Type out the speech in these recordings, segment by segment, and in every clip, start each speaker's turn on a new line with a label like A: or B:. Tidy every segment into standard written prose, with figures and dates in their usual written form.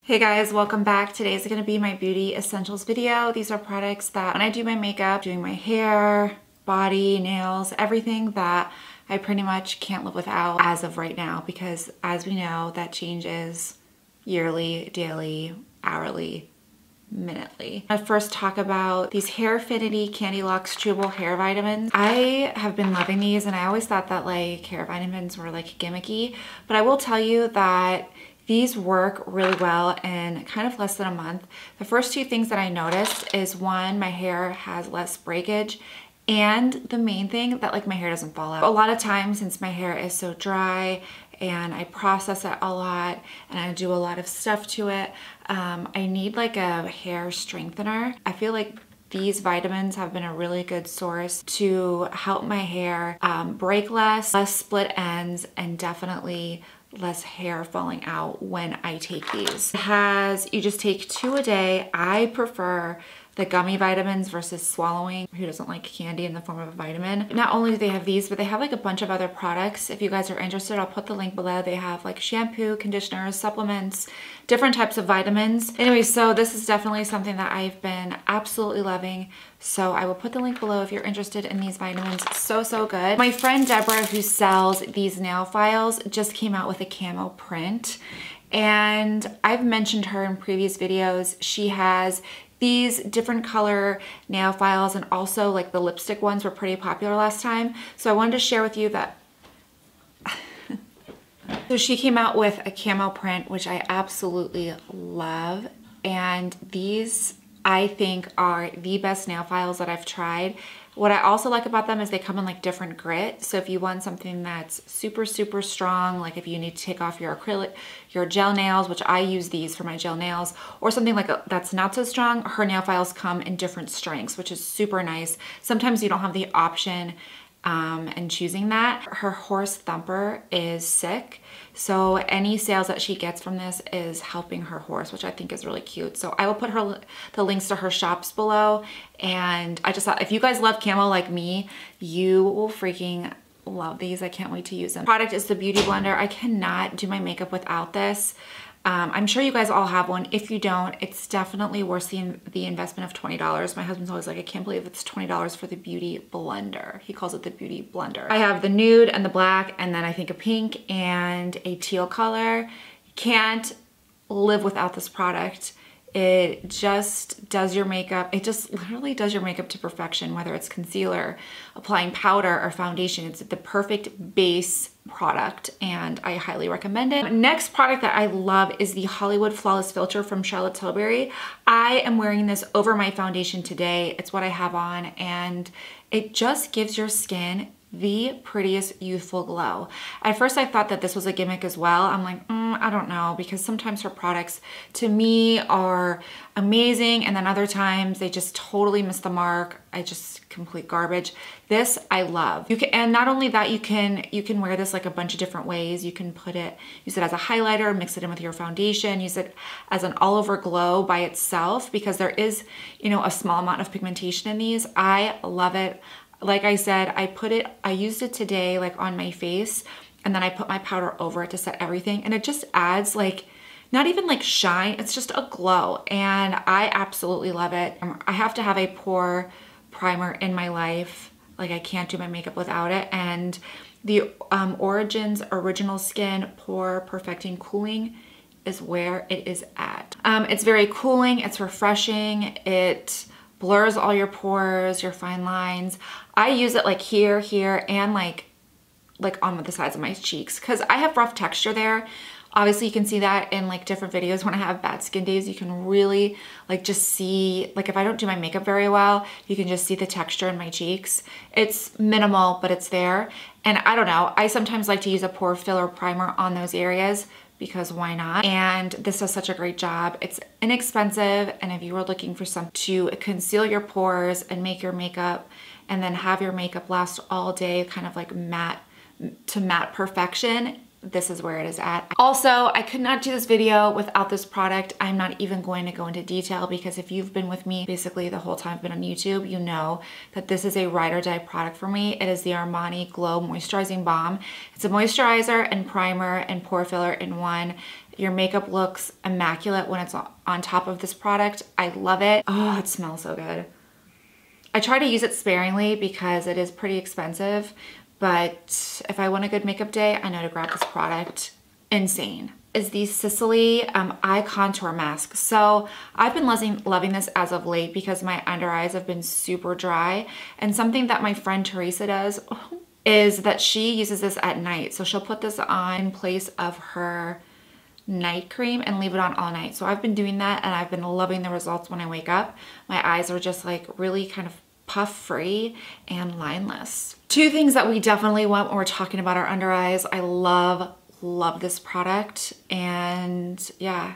A: Hey guys, welcome back. Today is going to be my beauty essentials video. These are products that when I do my makeup, doing my hair, body, nails, everything that I pretty much can't live without as of right now, because as we know, that changes yearly, daily, hourly, minutely. I first talk about these Hair Affinity Candy Locks Chewable Hair Vitamins. I have been loving these, and I always thought that like hair vitamins were like gimmicky, but I will tell you that these work really well in kind of less than a month. The first two things that I noticed is, one, my hair has less breakage, and the main thing, that like my hair doesn't fall out. A lot of times, since my hair is so dry and I process it a lot and I do a lot of stuff to it, I need like a hair strengthener. I feel like these vitamins have been a really good source to help my hair break less split ends, and definitely less hair falling out when I take these. You just take 2 a day. I prefer the gummy vitamins versus swallowing. Who doesn't like candy in the form of a vitamin? Not only do they have these, but they have like a bunch of other products. If you guys are interested, I'll put the link below. They have like shampoo, conditioners, supplements, different types of vitamins. Anyway, so this is definitely something that I've been absolutely loving. So I will put the link below if you're interested in these vitamins. So good. My friend Deborah, who sells these nail files, just came out with a camo print. And I've mentioned her in previous videos. She has these different color nail files, and also like the lipstick ones were pretty popular last time. So I wanted to share with you that. So she came out with a camo print, which I absolutely love. And these, I think, are the best nail files that I've tried. What I also like about them is they come in like different grit. So if you want something that's super strong, like if you need to take off your acrylic, your gel nails, which I use these for my gel nails, or something like that's not so strong, her nail files come in different strengths, which is super nice. Sometimes you don't have the option in choosing that. Her horse thumper is sick, so any sales that she gets from this is helping her horse, which I think is really cute. So I will put the links to her shops below. And I just thought, if you guys love camo like me, you will freaking love these. I can't wait to use them. The product is the Beauty Blender. I cannot do my makeup without this. I'm sure you guys all have one. If you don't, it's definitely worth the investment of $20. My husband's always like, I can't believe it's $20 for the Beauty Blender. He calls it the Beauty Blender. I have the nude and the black, and then I think a pink and a teal color. Can't live without this product. It just does your makeup. It just literally does your makeup to perfection, whether it's concealer, applying powder, or foundation. It's the perfect base product, and I highly recommend it. Next product that I love is the Hollywood Flawless Filter from Charlotte Tilbury. I am wearing this over my foundation today. It's what I have on, and it just gives your skin the prettiest youthful glow. At first I thought that this was a gimmick as well. I'm like, I don't know, because sometimes her products to me are amazing, and then other times they just totally miss the mark. I just complete garbage. This I love. You can, and not only that, you can wear this like a bunch of different ways. You can use it as a highlighter, mix it in with your foundation, use it as an all over glow by itself, because there is, you know, a small amount of pigmentation in these. I love it. Like I said, I used it today like on my face, and then I put my powder over it to set everything, and it just adds like, not even like shine, it's just a glow, and I absolutely love it. I have to have a pore primer in my life. Like, I can't do my makeup without it. And the Origins Original Skin Pore Perfecting Cooling is where it is at. It's very cooling, it's refreshing, it blurs all your pores, your fine lines. I use it like here, and like on the sides of my cheeks, because I have rough texture there. Obviously you can see that in like different videos. When I have bad skin days, you can really like just see, like if I don't do my makeup very well, you can just see the texture in my cheeks. It's minimal, but it's there. And I don't know, I sometimes like to use a pore filler primer on those areas, because why not? And this does such a great job. It's inexpensive, and if you are looking for something to conceal your pores and make your makeup, and then have your makeup last all day, kind of like matte to matte perfection, this is where it is at. Also, I could not do this video without this product. I'm not even going to go into detail, because if you've been with me basically the whole time I've been on YouTube, you know that this is a ride or die product for me. It is the Armani Glow Moisturizing Balm. It's a moisturizer and primer and pore filler in one. Your makeup looks immaculate when it's on top of this product. I love it. Oh, it smells so good. I try to use it sparingly because it is pretty expensive, but if I want a good makeup day, I know to grab this product. Insane. Is the Sicily eye contour mask. So I've been loving this as of late because my under eyes have been super dry, and something that my friend Teresa does is that she uses this at night. So she'll put this on in place of her night cream and leave it on all night. So I've been doing that and I've been loving the results when I wake up. My eyes are just like really kind of puff free and lineless. Two things that we definitely want when we're talking about our under eyes. I love this product, and yeah,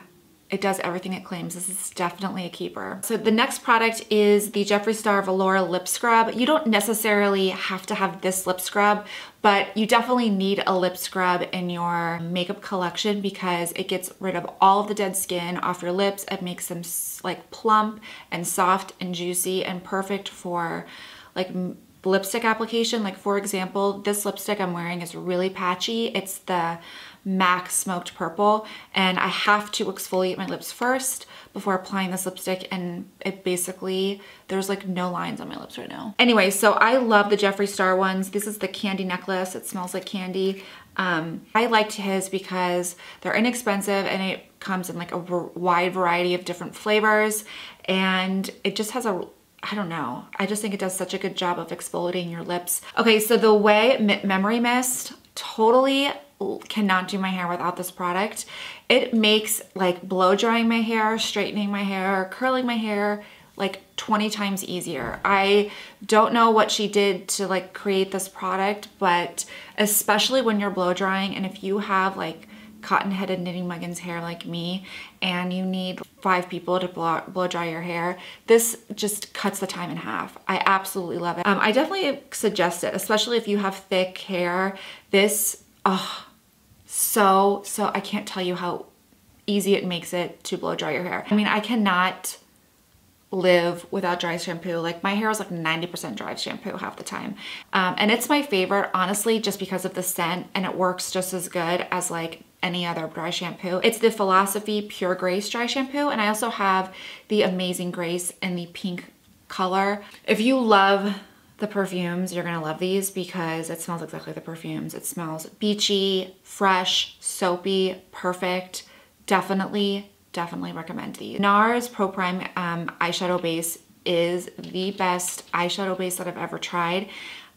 A: it does everything it claims. This is definitely a keeper. So the next product is the Jeffree Star Velour Lip Scrub. You don't necessarily have to have this lip scrub, but you definitely need a lip scrub in your makeup collection because it gets rid of all of the dead skin off your lips. It makes them like plump and soft and juicy and perfect for like lipstick application. Like for example, this lipstick I'm wearing is really patchy. It's the MAC Smoked Purple, and I have to exfoliate my lips first before applying this lipstick, and it basically, there's like no lines on my lips right now. Anyway, so I love the Jeffree Star ones. This is the candy necklace. It smells like candy. I liked his because they're inexpensive and it comes in like a wide variety of different flavors, and it just has a, I don't know, I just think it does such a good job of exfoliating your lips. Okay, so the Way Memory Mist, totally cannot do my hair without this product. It makes like blow drying my hair, straightening my hair, curling my hair like 20 times easier. I don't know what she did to like create this product, but especially when you're blow drying, and if you have like cotton-headed knitting muggins hair like me and you need 5 people to blow dry your hair, this just cuts the time in half. I absolutely love it. I definitely suggest it, especially if you have thick hair. This, so I can't tell you how easy it makes it to blow dry your hair. I mean, I cannot live without dry shampoo. Like my hair is like 90% dry shampoo half the time. And it's my favorite, honestly, just because of the scent, and it works just as good as like any other dry shampoo. It's the Philosophy Pure Grace dry shampoo, and I also have the Amazing Grace in the pink color. If you love the perfumes, you're gonna love these because it smells exactly like the perfumes. It smells beachy, fresh, soapy, perfect. Definitely recommend these. NARS Pro Prime eyeshadow base is the best eyeshadow base that I've ever tried.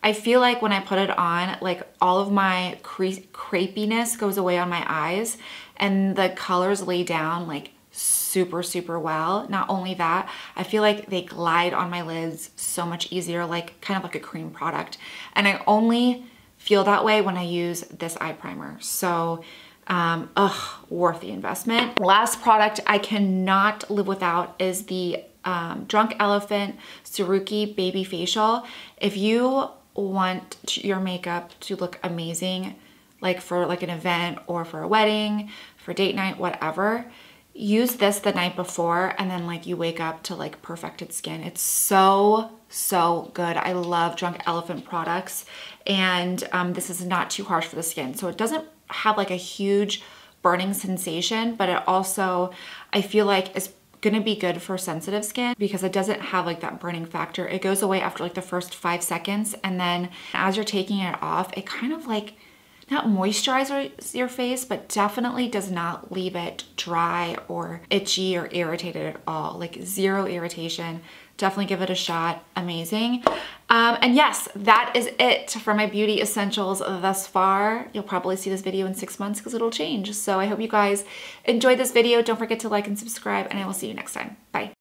A: I feel like when I put it on, like all of my crepiness goes away on my eyes, and the colors lay down like super well. Not only that, I feel like they glide on my lids so much easier, like kind of like a cream product. And I only feel that way when I use this eye primer. So worth the investment. Last product I cannot live without is the Drunk Elephant Tsuruki Baby Facial. If you want your makeup to look amazing, like for like an event or for a wedding, for date night, whatever, use this the night before, and then like you wake up to like perfected skin. It's so good. I love Drunk Elephant products, and this is not too harsh for the skin. So it doesn't have like a huge burning sensation, but it also, I feel like, is gonna be good for sensitive skin because it doesn't have like that burning factor. It goes away after like the first 5 seconds, and then as you're taking it off, it kind of like, not moisturizes your face, but definitely does not leave it dry or itchy or irritated at all. Like zero irritation. Definitely give it a shot. Amazing. And yes, that is it for my beauty essentials thus far. You'll probably see this video in 6 months because it'll change. So I hope you guys enjoyed this video. Don't forget to like and subscribe, and I will see you next time. Bye.